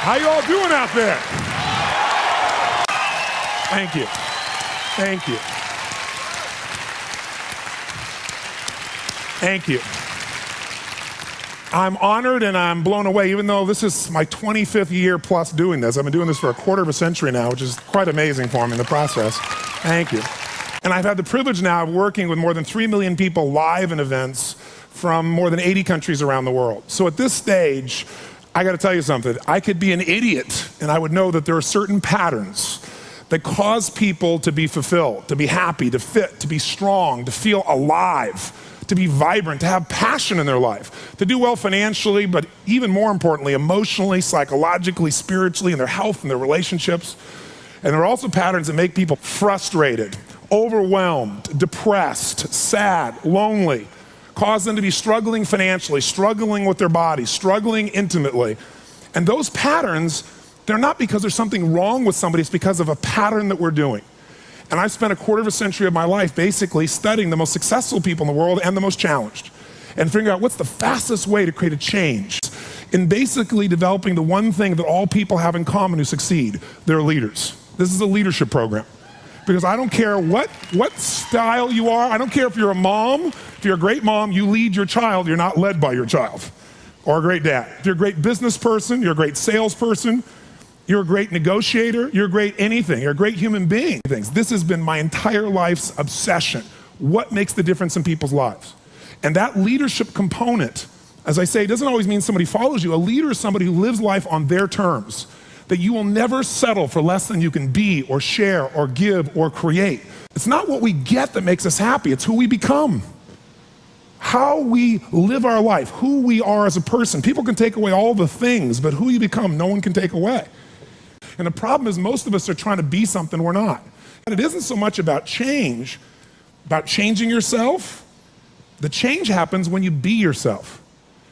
How you all doing out there? Thank you. Thank you. Thank you. I'm honored and I'm blown away, even though this is my 25th year plus doing this. I've been doing this for a quarter of a century now, which is quite amazing for me in the process. Thank you. And I've had the privilege now of working with more than 3 million people live in events from more than 80 countries around the world. So at this stage, I gotta tell you something. I could be an idiot and I would know that there are certain patterns that cause people to be fulfilled, to be happy, to fit, to be strong, to feel alive, to be vibrant, to have passion in their life, to do well financially, but even more importantly, emotionally, psychologically, spiritually, in their health and their relationships. And there are also patterns that make people frustrated, overwhelmed, depressed, sad, lonely, cause them to be struggling financially, struggling with their body, struggling intimately. And those patterns, they're not because there's something wrong with somebody, it's because of a pattern that we're doing. And I've spent a quarter of a century of my life basically studying the most successful people in the world and the most challenged, and figuring out what's the fastest way to create a change in basically developing the one thing that all people have in common who succeed. They're leaders. This is a leadership program. Because I don't care what style you are, I don't care if you're a mom, if you're a great mom, you lead your child, you're not led by your child, or a great dad. If you're a great business person, you're a great salesperson, you're a great negotiator, you're a great anything, you're a great human being. This has been my entire life's obsession. What makes the difference in people's lives? And that leadership component, as I say, doesn't always mean somebody follows you. A leader is somebody who lives life on their terms, that you will never settle for less than you can be or share or give or create. It's not what we get that makes us happy, it's who we become. How we live our life, who we are as a person. People can take away all the things, but who you become, no one can take away. And the problem is most of us are trying to be something we're not. And it isn't so much about change, about changing yourself. The change happens when you be yourself.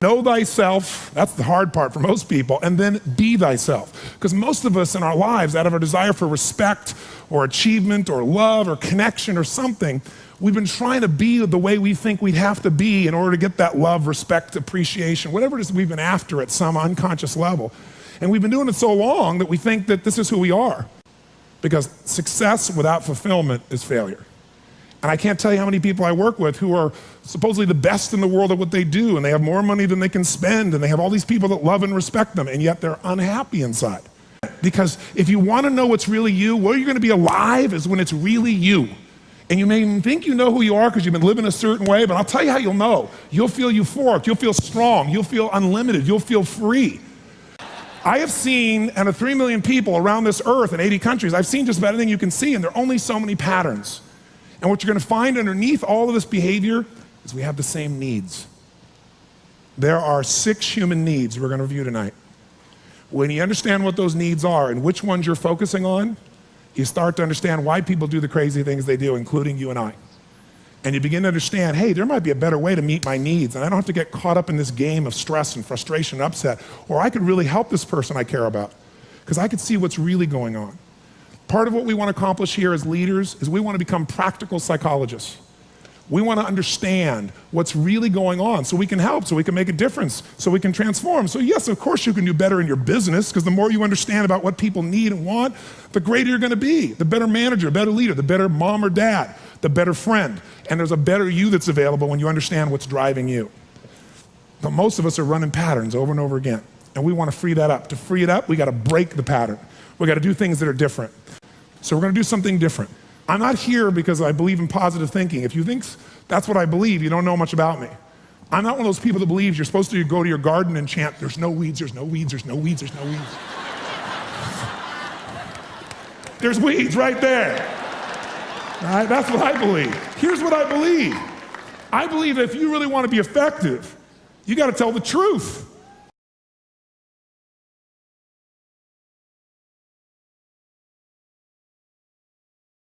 Know thyself, that's the hard part for most people, and then be thyself. Because most of us in our lives, out of our desire for respect or achievement or love or connection or something, we've been trying to be the way we think we'd have to be in order to get that love, respect, appreciation, whatever it is we've been after at some unconscious level. And we've been doing it so long that we think that this is who we are. Because success without fulfillment is failure. And I can't tell you how many people I work with who are supposedly the best in the world at what they do, and they have more money than they can spend, and they have all these people that love and respect them, and yet they're unhappy inside. Because if you want to know what's really you, where you're going to be alive is when it's really you. And you may even think you know who you are because you've been living a certain way, but I'll tell you how you'll know. You'll feel euphoric, you'll feel strong, you'll feel unlimited, you'll feel free. I have seen, and of 3 million people around this earth in 80 countries, I've seen just about anything you can see, and there are only so many patterns. And what you're going to find underneath all of this behavior is we have the same needs. There are 6 human needs we're going to review tonight. When you understand what those needs are and which ones you're focusing on, you start to understand why people do the crazy things they do, including you and I. And you begin to understand, hey, there might be a better way to meet my needs, and I don't have to get caught up in this game of stress and frustration and upset, or I could really help this person I care about, because I could see what's really going on. Part of what we want to accomplish here as leaders is we want to become practical psychologists. We want to understand what's really going on so we can help, so we can make a difference, so we can transform. So yes, of course you can do better in your business, because the more you understand about what people need and want, the greater you're going to be, the better manager, better leader, the better mom or dad, the better friend. And there's a better you that's available when you understand what's driving you. But most of us are running patterns over and over again, and we want to free that up. To free it up, we got to break the pattern. We got to do things that are different. So we're going to do something different. I'm not here because I believe in positive thinking. If you think that's what I believe, you don't know much about me. I'm not one of those people that believes you're supposed to go to your garden and chant, there's no weeds, there's no weeds, there's no weeds, there's no weeds. There's weeds right there. All right, that's what I believe. Here's what I believe. I believe that if you really want to be effective, you got to tell the truth.